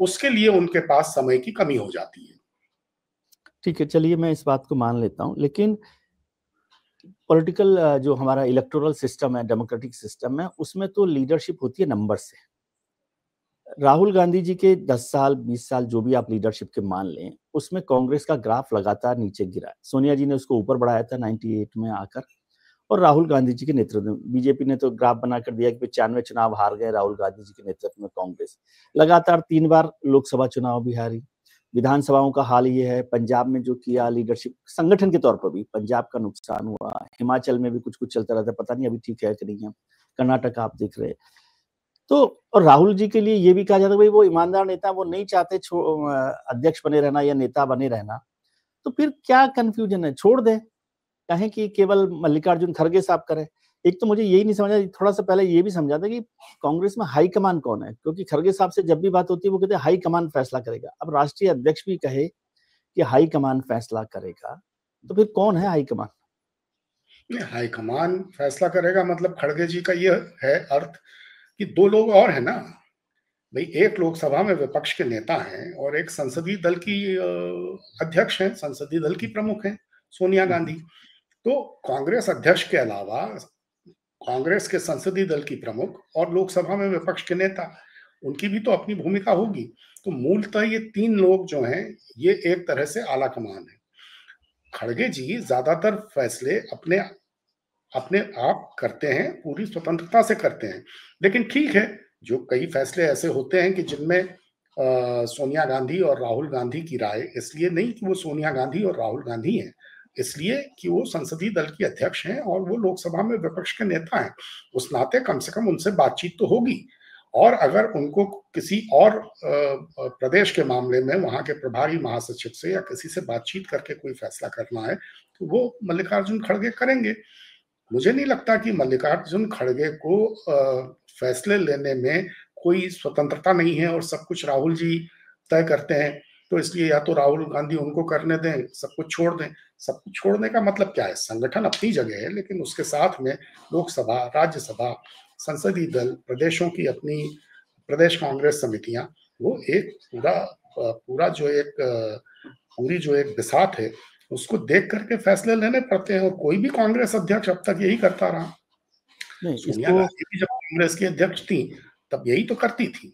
उसके लिए उनके पास समय की कमी हो जाती है। ठीक है, चलिए मैं इस बात को मान लेता हूं, लेकिन पॉलिटिकल जो हमारा इलेक्टोरल सिस्टम है, डेमोक्रेटिक सिस्टम है, उसमें तो लीडरशिप होती है नंबर से। राहुल गांधी जी के 10 साल 20 साल जो भी आप लीडरशिप के मान लें, उसमें कांग्रेस का ग्राफ लगातार नीचे गिरा है। सोनिया जी ने उसको ऊपर बढ़ाया था 98 में आकर, और राहुल गांधी जी के नेतृत्व में बीजेपी ने तो ग्राफ बनाकर दिया कि 95 चुनाव हार गए राहुल गांधी जी के नेतृत्व में कांग्रेस। लगातार 3 बार लोकसभा चुनाव भी हारी। विधानसभाओं का हाल ये है। पंजाब में जो किया लीडरशिप संगठन के तौर पर भी पंजाब का नुकसान हुआ। हिमाचल में भी कुछ कुछ चलता रहता है, पता नहीं अभी ठीक है कि नहीं है। कर्नाटक आप देख रहे। तो और राहुल जी के लिए ये भी कहा जाता है भाई वो ईमानदार नेता, वो नहीं चाहते अध्यक्ष बने रहना या नेता बने रहना। तो फिर क्या कंफ्यूजन है? छोड़ दे, कहें कि केवल मल्लिकार्जुन खड़गे साहब करें। एक तो मुझे यही नहीं समझा, थोड़ा सा पहले ये भी समझा था कि कांग्रेस में हाई कमान कौन है, क्योंकि खड़गे साहब से जब भी बात होती है वो कहते हैं हाई कमान फैसला करेगा। अब राष्ट्रीय अध्यक्ष भी कहे कि हाई कमान फैसला करेगा, तो फिर कौन है हाई कमान? हाईकमान फैसला करेगा मतलब खड़गे जी का ये है अर्थ कि दो लोग और है ना भाई। एक लोकसभा में विपक्ष के नेता हैं और एक संसदीय दल की अध्यक्ष हैं, संसदीय दल की प्रमुख हैं सोनिया गांधी। तो कांग्रेस अध्यक्ष के अलावा कांग्रेस के संसदीय दल की प्रमुख और लोकसभा में विपक्ष के नेता, उनकी भी तो अपनी भूमिका होगी। तो मूलतः ये 3 लोग जो हैं, ये एक तरह से आला कमान है। खड़गे जी ज्यादातर फैसले अपने अपने आप करते हैं, पूरी स्वतंत्रता से करते हैं। लेकिन ठीक है, जो कई फैसले ऐसे होते हैं कि जिनमें सोनिया गांधी और राहुल गांधी की राय, इसलिए नहीं कि वो सोनिया गांधी और राहुल गांधी हैं, इसलिए कि वो संसदीय दल की अध्यक्ष हैं और वो लोकसभा में विपक्ष के नेता हैं। उस नाते कम से कम उनसे बातचीत तो होगी। और अगर उनको किसी और प्रदेश के मामले में वहां के प्रभारी महासचिव से या किसी से बातचीत करके कोई फैसला करना है, तो वो मल्लिकार्जुन खड़गे करेंगे। मुझे नहीं लगता कि मल्लिकार्जुन खड़गे को फैसले लेने में कोई स्वतंत्रता नहीं है और सब कुछ राहुल जी तय करते हैं। तो इसलिए या तो राहुल गांधी उनको करने दें, सब कुछ छोड़ दें। सब कुछ छोड़ने का मतलब क्या है? संगठन अपनी जगह है, लेकिन उसके साथ में लोकसभा, राज्यसभा, संसदीय दल, प्रदेशों की अपनी प्रदेश कांग्रेस समितियां, वो एक पूरा जो एक पूरी जो एक बिसात है, उसको देख करके फैसले लेने पड़ते हैं। और कोई भी कांग्रेस अध्यक्ष अब तक यही करता रहा। नहीं, सोनिया इसको गांधी भी जब कांग्रेस की अध्यक्ष थी तब यही तो करती थी।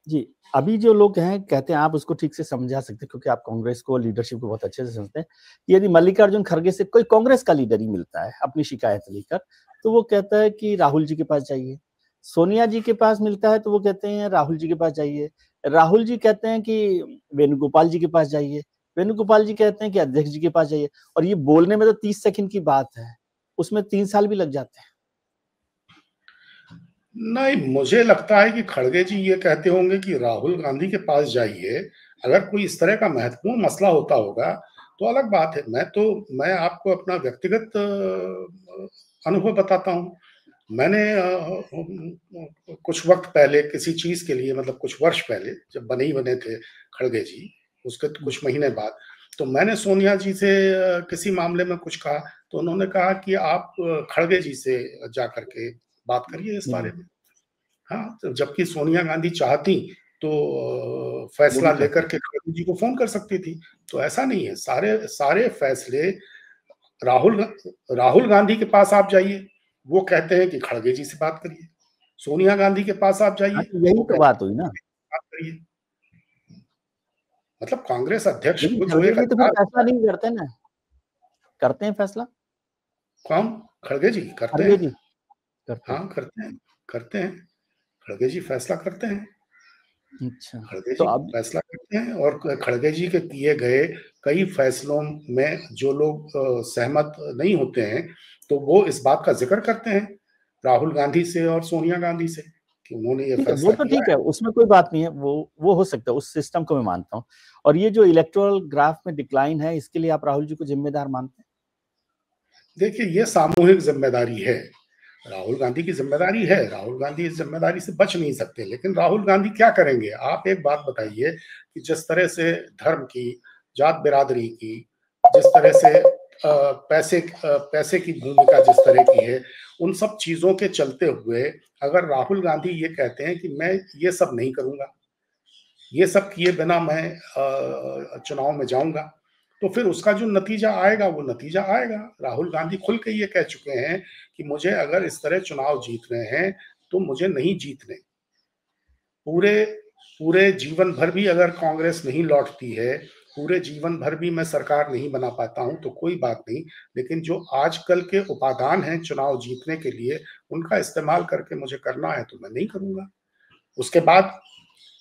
जी, अभी जो लोग हैं कहते हैं, आप उसको ठीक से समझा सकते हैं क्योंकि आप कांग्रेस को, लीडरशिप को बहुत अच्छे से समझते हैं। यदि मल्लिकार्जुन खड़गे से कोई कांग्रेस का लीडर ही मिलता है अपनी शिकायत लेकर, तो वो कहता है कि राहुल जी के पास जाइए। सोनिया जी के पास मिलता है तो वो कहते हैं राहुल जी के पास जाइए। राहुल जी कहते हैं कि वेणुगोपाल जी के पास जाइए। वेणुगोपाल जी कहते हैं कि अध्यक्ष जी के पास जाइए। और ये बोलने में तो 30 सेकंड की बात है, उसमें 3 साल भी लग जाते हैं। नहीं, मुझे लगता है कि खड़गे जी ये कहते होंगे कि राहुल गांधी के पास जाइए। अगर कोई इस तरह का महत्वपूर्ण मसला होता होगा तो अलग बात है। मैं आपको अपना व्यक्तिगत अनुभव बताता हूँ। मैंने कुछ वक्त पहले किसी चीज के लिए, मतलब कुछ वर्ष पहले जब बने ही बने थे खड़गे जी, उसके कुछ महीने बाद, तो मैंने सोनिया जी से किसी मामले में कुछ कहा, तो उन्होंने कहा कि आप खड़गे जी से जा करके बात करिए इस बारे में। हाँ, तो जबकि सोनिया गांधी चाहती तो फैसला लेकर के खड़गे जी को फोन कर सकती थी। तो ऐसा नहीं है, सारे सारे फैसले राहुल गांधी के पास आप जाइए, वो कहते हैं कि खड़गे जी से बात करिए। सोनिया गांधी के पास आप जाइए, यही तो बात हुई ना, बात करिए। मतलब कांग्रेस अध्यक्ष लेकिन को जो खड़गे एक जी तो फिर फैसला नहीं करते ना, करते हैं फैसला? कौन? खड़गे जी करते खड़गे हैं। जी करते हाँ करते हैं, खड़गे जी फैसला करते हैं। हैं। अच्छा, खड़गे तो जी अब फैसला करते हैं, और खड़गे जी के किए गए कई फैसलों में जो लोग सहमत नहीं होते हैं, तो वो इस बात का जिक्र करते हैं राहुल गांधी से और सोनिया गांधी से कि उन्होंने ये ठीक है, वो फैसला तो किया ठीक है, उसमें कोई बात नहीं है, वो हो सकता है, उस सिस्टम को मैं मानता हूँ। और ये जो इलेक्टोरल ग्राफ में डिक्लाइन है, इसके लिए आप राहुल जी को जिम्मेदार मानते हैं? देखिए, ये सामूहिक जिम्मेदारी है, राहुल गांधी की जिम्मेदारी है, राहुल गांधी इस जिम्मेदारी से बच नहीं सकते। लेकिन राहुल गांधी क्या करेंगे? आप एक बात बताइए कि जिस तरह से धर्म की, जात बिरादरी की, जिस तरह से पैसे की भूमिका जिस तरह की है, उन सब चीजों के चलते हुए अगर राहुल गांधी ये कहते हैं कि मैं ये सब नहीं करूंगा, ये सब किए बिना मैं चुनाव में जाऊंगा, तो फिर उसका जो नतीजा आएगा वो नतीजा आएगा। राहुल गांधी खुल के ये कह चुके हैं कि मुझे अगर इस तरह चुनाव जीतने हैं तो मुझे नहीं जीतने। पूरे पूरे जीवन भर भी अगर कांग्रेस नहीं लौटती है, पूरे जीवन भर भी मैं सरकार नहीं बना पाता हूं तो कोई बात नहीं, लेकिन जो आजकल के उपादान हैं चुनाव जीतने के लिए, उनका इस्तेमाल करके मुझे करना है तो मैं नहीं करूंगा। उसके बाद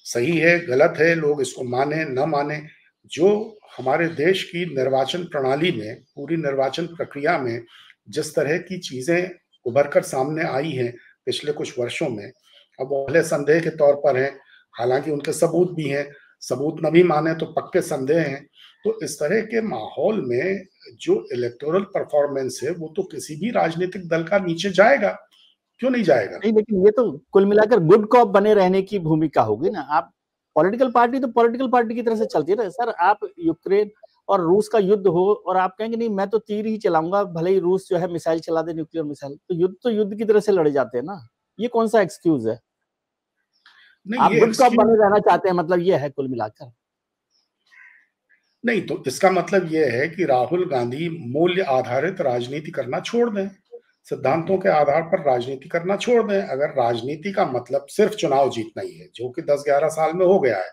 सही है गलत है, लोग इसको माने न माने, जो हमारे देश की निर्वाचन प्रणाली में, पूरी निर्वाचन प्रक्रिया में जिस तरह की चीजें उभर कर सामने आई हैं पिछले कुछ वर्षों में, अब वो पहले संदेह के तौर पर हैं, हालांकि उनके सबूत भी हैं, सबूत न भी माने तो पक्के संदेह हैं। तो इस तरह के माहौल में जो इलेक्टोरल परफॉर्मेंस है वो तो किसी भी राजनीतिक दल का नीचे जाएगा, क्यों नहीं जाएगा? नहीं, लेकिन ये तो कुल मिलाकर गुड कॉप बने रहने की भूमिका होगी ना। आप पॉलिटिकल पार्टी तो पॉलिटिकल पार्टी की तरह से चलती है सर। आप यूक्रेन और रूस का युद्ध हो और आप कहेंगे नहीं मैं तो तीर ही चलाऊंगा, भले ही रूस जो है मिसाइल चला दे, न्यूक्लियर मिसाइल, तो युद्ध की तरह से लड़े जाते हैं ना। ये कौन सा एक्सक्यूज है? नहीं, आप ये गुड कॉप बने रहना चाहते हैं, मतलब ये है कुल मिलाकर। नहीं, तो इसका मतलब यह है कि राहुल गांधी मूल्य आधारित राजनीति करना छोड़ दें, सिद्धांतों के आधार पर राजनीति करना छोड़ दें। अगर राजनीति का मतलब सिर्फ चुनाव जीतना ही है, जो कि 10-11 साल में हो गया है,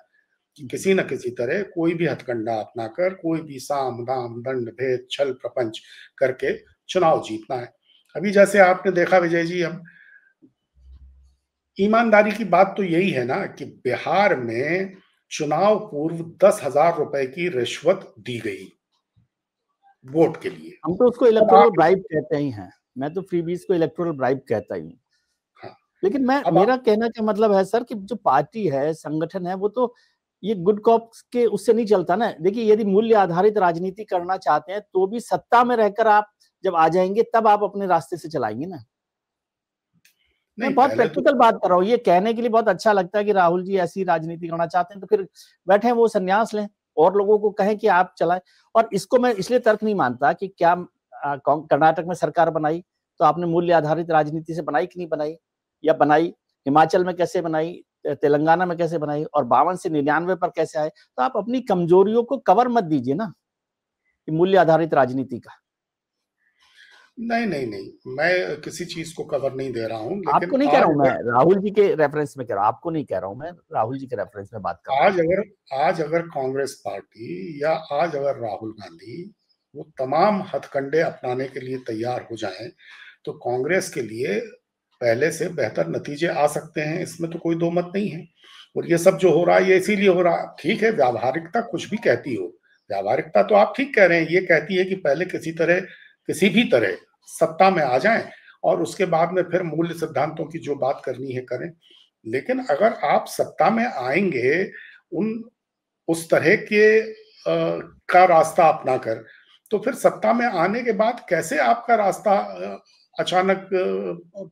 कि किसी न किसी तरह कोई भी हथकंडा अपनाकर, कोई भी साम दाम दंड भेद छल प्रपंच करके चुनाव जीतना है। अभी जैसे आपने देखा विजय जी, अब ईमानदारी की बात तो यही है ना कि बिहार में चुनाव पूर्व 10,000 रुपए की रिश्वत दी गई वोट के लिए। हम तो उसको अब इलेक्टोरल आप, ब्राइब कहते ही हैं। मैं तो फ्रीबीज को इलेक्टोरल ब्राइब कहता ही हूँ। हाँ, लेकिन अब मेरा कहना क्या मतलब है सर कि जो पार्टी है, संगठन है, वो तो ये गुड कॉप के उससे नहीं चलता ना। देखिए, यदि मूल्य आधारित राजनीति करना चाहते हैं तो भी सत्ता में रहकर आप जब आ जाएंगे तब आप अपने रास्ते से चलाएंगे ना। मैं नहीं, बहुत पहले तो प्रैक्टिकल बात कर रहा हूँ। ये कहने के लिए बहुत अच्छा लगता है कि राहुल जी ऐसी राजनीति करना चाहते हैं, तो फिर बैठे वो संन्यास लें और लोगों को कहें कि आप चलाएं। और इसको मैं इसलिए तर्क नहीं मानता कि क्या कर्नाटक में सरकार बनाई तो आपने मूल्य आधारित राजनीति से बनाई कि नहीं बनाई, या बनाई, हिमाचल में कैसे बनाई, तेलंगाना में कैसे बनाई, और 52 से 99 पर कैसे आए। तो आप अपनी कमजोरियों को कवर मत दीजिए ना मूल्य आधारित राजनीति का। नहीं नहीं नहीं, मैं किसी चीज को कवर नहीं दे रहा हूं, लेकिन आपको नहीं कह रहा हूं मैं, राहुल जी के रेफरेंस में कह रहा हूं, आपको नहीं कह रहा हूं मैं, राहुल जी के रेफरेंस में बात कर रहा हूं। आज अगर कांग्रेस पार्टी या आज अगर राहुल गांधी वो तमाम हथकंडे अपनाने के लिए तैयार हो जाएं, तो कांग्रेस के लिए पहले से बेहतर नतीजे आ सकते हैं, इसमें तो कोई दो मत नहीं है। और ये सब जो हो रहा है ये इसीलिए हो रहा है। ठीक है, व्यावहारिकता कुछ भी कहती हो, व्यावहारिकता तो आप ठीक कह रहे हैं, ये कहती है कि पहले किसी भी तरह सत्ता में आ जाएं और उसके बाद में फिर मूल्य सिद्धांतों की जो बात करनी है करें। लेकिन अगर आप सत्ता में आएंगे उन उस तरह के का रास्ता अपनाकर, तो फिर सत्ता में आने के बाद कैसे आपका रास्ता अचानक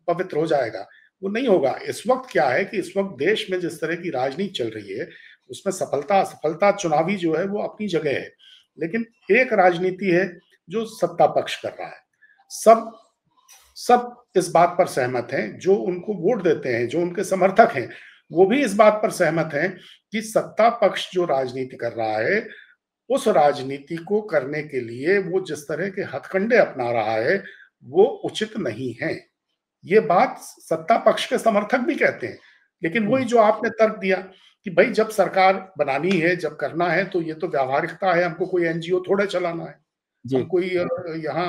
पवित्र हो जाएगा? वो नहीं होगा। इस वक्त क्या है कि इस वक्त देश में जिस तरह की राजनीति चल रही है, उसमें सफलता असफलता चुनावी जो है वो अपनी जगह है, लेकिन एक राजनीति है जो सत्ता पक्ष कर रहा है। सब सब इस बात पर सहमत हैं, जो उनको वोट देते हैं, जो उनके समर्थक हैं, वो भी इस बात पर सहमत हैं कि सत्ता पक्ष जो राजनीति कर रहा है, उस राजनीति को करने के लिए वो जिस तरह के हथकंडे अपना रहा है, वो उचित नहीं है। ये बात सत्ता पक्ष के समर्थक भी कहते हैं। लेकिन वही जो आपने तर्क दिया कि भाई जब सरकार बनानी है, जब करना है, तो ये तो व्यावहारिकता है, हमको कोई एनजीओ थोड़े चलाना है, हम कोई यहाँ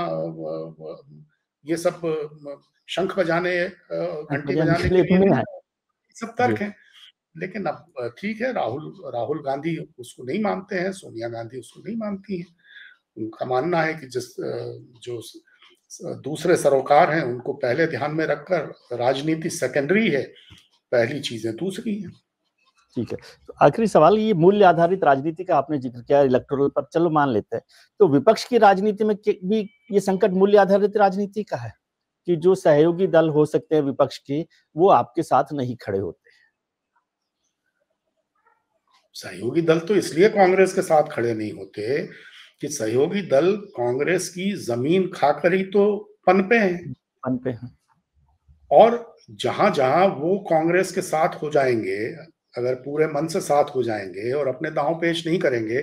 ये सब शंख बजाने, घंटी बजाने के लिए नहीं, सब तर्क है। लेकिन अब ठीक है, राहुल गांधी उसको नहीं मानते हैं, सोनिया गांधी उसको नहीं मानती हैं। उनका मानना है कि जो दूसरे सरोकार हैं उनको पहले ध्यान में रखकर राजनीति सेकेंडरी है, पहली चीजें दूसरी है। ठीक है, तो आखिरी सवाल, ये मूल्य आधारित राजनीति का आपने जिक्र किया इलेक्टोरल पर, चलो मान लेते हैं, तो विपक्ष की राजनीति में भी ये संकट मूल्य आधारित राजनीति का है कि जो सहयोगी दल हो सकते हैं विपक्ष के, वो आपके साथ नहीं खड़े होते? सहयोगी दल तो इसलिए कांग्रेस के साथ खड़े नहीं होते कि सहयोगी दल कांग्रेस की जमीन खाकर ही तो पनपे हैं। और जहां जहां वो कांग्रेस के साथ हो जाएंगे, अगर पूरे मन से साथ हो जाएंगे और अपने दांव पेश नहीं करेंगे,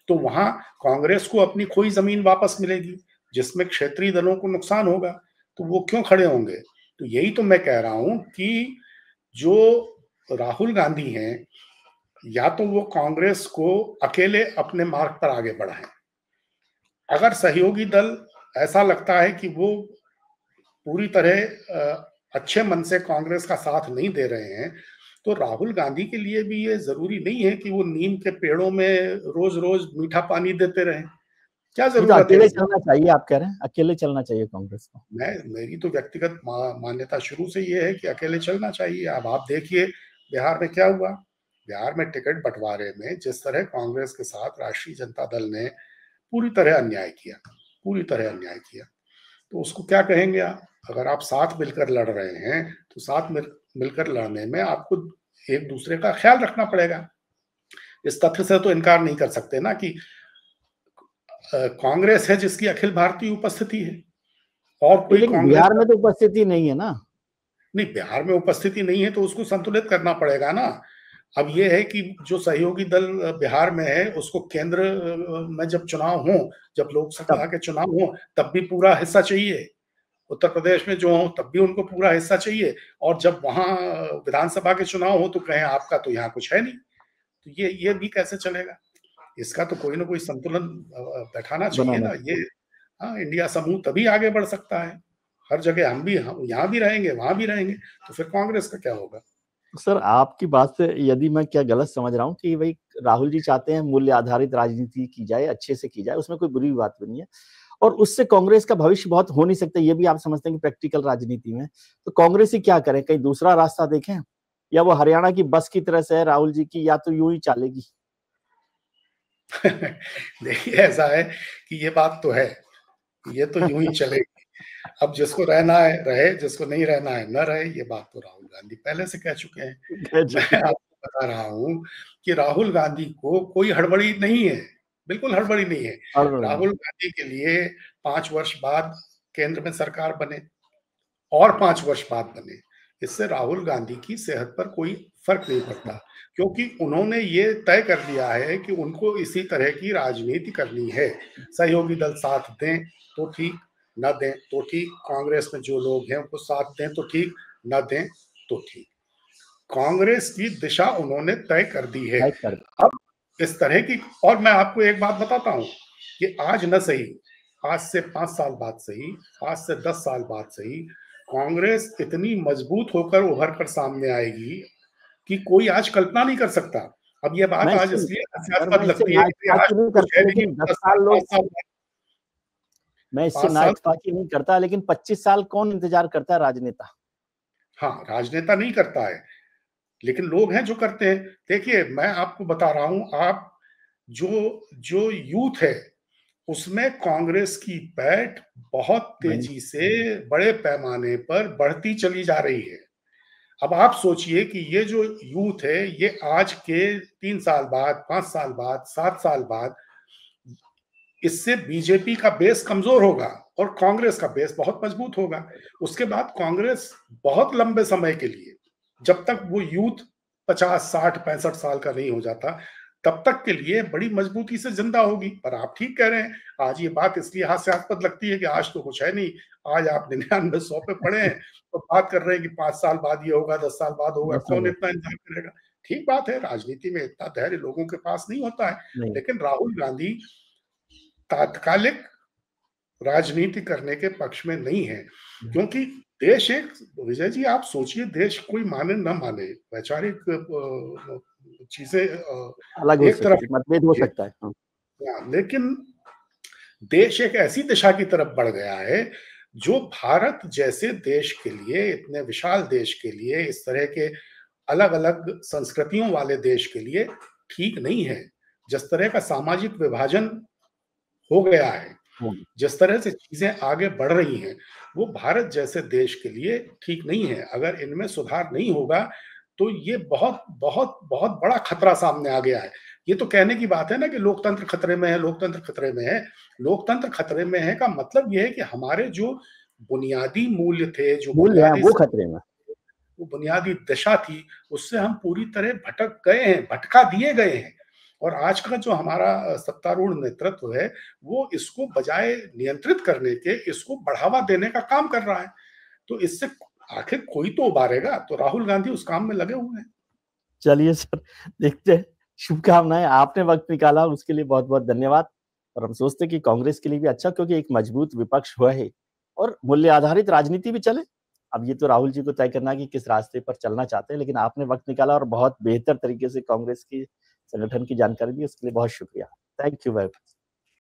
तो वहां कांग्रेस को अपनी खोई जमीन वापस मिलेगी, जिसमें क्षेत्रीय दलों को नुकसान होगा। तो वो क्यों खड़े होंगे? तो यही तो मैं कह रहा हूं कि जो राहुल गांधी हैं, या तो वो कांग्रेस को अकेले अपने मार्ग पर आगे बढ़ाएं। अगर सहयोगी दल ऐसा लगता है कि वो पूरी तरह अच्छे मन से कांग्रेस का साथ नहीं दे रहे हैं, तो राहुल गांधी के लिए भी ये जरूरी नहीं है कि वो नीम के पेड़ों में रोज रोज मीठा पानी देते रहें। क्या जरूरत है? अकेले चलना चाहिए, आप कह रहे हैं अकेले चलना चाहिए कांग्रेस को? मेरी तो व्यक्तिगत मान्यता शुरू से ये है कि अकेले चलना चाहिए। अब आप देखिए बिहार में क्या हुआ। बिहार में टिकट बंटवारे में जिस तरह कांग्रेस के साथ राष्ट्रीय जनता दल ने पूरी तरह अन्याय किया, तो उसको क्या कहेंगे आप? अगर आप साथ मिलकर लड़ रहे हैं, तो साथ मिलकर लड़ने में आपको एक दूसरे का ख्याल रखना पड़ेगा। इस तथ्य से तो इनकार नहीं कर सकते ना कि कांग्रेस है जिसकी अखिल भारतीय उपस्थिति है, और कोई लेकिन कांग्रेस बिहार में तो उपस्थिति नहीं है ना। नहीं, बिहार में उपस्थिति नहीं है तो उसको संतुलित करना पड़ेगा ना। अब ये है कि जो सहयोगी दल बिहार में है, उसको केंद्र में जब चुनाव हो, जब लोकसभा के चुनाव हो, तब भी पूरा हिस्सा चाहिए। उत्तर प्रदेश में जो हो तब भी उनको पूरा हिस्सा चाहिए, और जब वहां विधानसभा के चुनाव हो तो कहें आपका तो यहाँ कुछ है नहीं। तो ये भी कैसे चलेगा? इसका तो कोई ना कोई संतुलन बैठाना चाहिए ना। ये हाँ, इंडिया समूह तभी आगे बढ़ सकता है। हर जगह हम यहाँ भी रहेंगे, वहां भी रहेंगे, तो फिर कांग्रेस का क्या होगा? सर, आपकी बात से यदि मैं क्या गलत समझ रहा हूँ कि भाई राहुल जी चाहते हैं मूल्य आधारित राजनीति की जाए, अच्छे से की जाए, उसमें कोई बुरी बात भी नहीं है, और उससे कांग्रेस का भविष्य बहुत हो नहीं सकता, ये भी आप समझते हैं कि प्रैक्टिकल राजनीति में तो कांग्रेस ही क्या करे, कहीं दूसरा रास्ता देखें, या वो हरियाणा की बस की तरह से है राहुल जी की, या तो यूं ही चलेगी? देखिए, ऐसा है कि ये बात तो है, ये तो यूं ही चलेगी। अब जिसको रहना है रहे, जिसको नहीं रहना है न रहे। ये बात तो राहुल गांधी पहले से कह चुके हैं। मैं आपको बता रहा हूं कि राहुल गांधी को कोई हड़बड़ी नहीं है, बिल्कुल हड़बड़ी नहीं है। राहुल गांधी के लिए 5 वर्ष बाद केंद्र में सरकार बने और 5 वर्ष बाद बने, इससे राहुल गांधी की सेहत पर कोई फर्क नहीं पड़ता, क्योंकि उन्होंने ये तय कर लिया है कि उनको इसी तरह की राजनीति करनी है। सहयोगी दल साथ दें तो ठीक, न दें तो ठीक। कांग्रेस में जो लोग हैं उनको साथ दें तो ठीक, न दें तो ठीक। कांग्रेस की दिशा उन्होंने तय कर दी है। अब इस तरह की, और मैं आपको एक बात बताता हूं कि आज न सही, आज से 5 साल बाद सही, आज से 10 साल बाद सही, कांग्रेस इतनी मजबूत होकर उभर कर सामने आएगी कि कोई आज कल्पना नहीं कर सकता। अब ये बात आज इसलिए हास्यास्पद लगती है कि आज कुछ है नहीं, 10 साल 5 साल, मैं इससे ना इत्तेफाकी नहीं करता, लेकिन 25 साल कौन इंतजार करता है? राजनेता। हाँ, राजनेता नहीं करता है, लेकिन लोग हैं जो करते हैं। देखिए, मैं आपको बता रहा हूं, आप जो यूथ है उसमें कांग्रेस की पैठ बहुत तेजी से बड़े पैमाने पर बढ़ती चली जा रही है। अब आप सोचिए कि ये जो यूथ है, ये आज के 3 साल बाद, 5 साल बाद, 7 साल बाद इससे बीजेपी का बेस कमजोर होगा और कांग्रेस का बेस बहुत मजबूत होगा। उसके बाद कांग्रेस बहुत लंबे समय के लिए, जब तक वो यूथ 50, 60, 65 साल का नहीं हो जाता, तब तक के लिए बड़ी मजबूती से जिंदा होगी। पर आप ठीक कह रहे हैं, आज ये बात इसलिए हास्यास्पद लगती है कि आज तो कुछ है नहीं, आज आप 99, 100 पे पड़े हैं, तो बात कर रहे हैं कि 5 साल बाद ये होगा, 10 साल बाद होगा, कौन इतना इंतजार करेगा। ठीक बात है, राजनीति में इतना धैर्य लोगों के पास नहीं होता है, लेकिन राहुल गांधी तात्कालिक राजनीति करने के पक्ष में नहीं है, क्योंकि देश एक, विजय जी आप सोचिए, देश कोई माने न माने, वैचारिक चीजें अलग हो एक तरफ, सकती है, मतभेद हो सकता है। लेकिन देश एक ऐसी दिशा की तरफ बढ़ गया है जो भारत जैसे देश के लिए, इतने विशाल देश के लिए, इस तरह के अलग अलग संस्कृतियों वाले देश के लिए ठीक नहीं है। जिस तरह का सामाजिक विभाजन हो गया है, जिस तरह से चीजें आगे बढ़ रही हैं, वो भारत जैसे देश के लिए ठीक नहीं है। अगर इनमें सुधार नहीं होगा तो ये बहुत बहुत बहुत बड़ा खतरा सामने आ गया है। ये तो कहने की बात है ना कि लोकतंत्र खतरे में है, लोकतंत्र खतरे में है। लोकतंत्र खतरे में है का मतलब ये है कि हमारे जो बुनियादी मूल्य थे, जो मूल्य है, बुनियादी वो खतरे में, वो बुनियादी दिशा थी, उससे हम पूरी तरह भटक गए हैं, भटका दिए गए हैं। और आज का जो हमारा सत्तारूढ़ नेतृत्व है, वो इसको बजाय नियंत्रित करने के, इसको बढ़ावा देने का काम कर रहा है। तो इससे आखिर कोई तो उबारेगा, तो राहुल गांधी उस काम में लगे हुए हैं। चलिए सर, देखते हैं, शुभकामनाएं, आपने वक्त निकाला उसके लिए बहुत बहुत धन्यवाद। और हम सोचते हैं कि कांग्रेस के लिए भी अच्छा, क्योंकि एक मजबूत विपक्ष हुआ है और मूल्य आधारित राजनीति भी चले। अब ये तो राहुल जी को तय करना कि किस रास्ते पर चलना चाहते हैं, लेकिन आपने वक्त निकाला और बहुत बेहतर तरीके से कांग्रेस की संगठन की जानकारी दी, उसके लिए बहुत शुक्रिया। Thank you very much.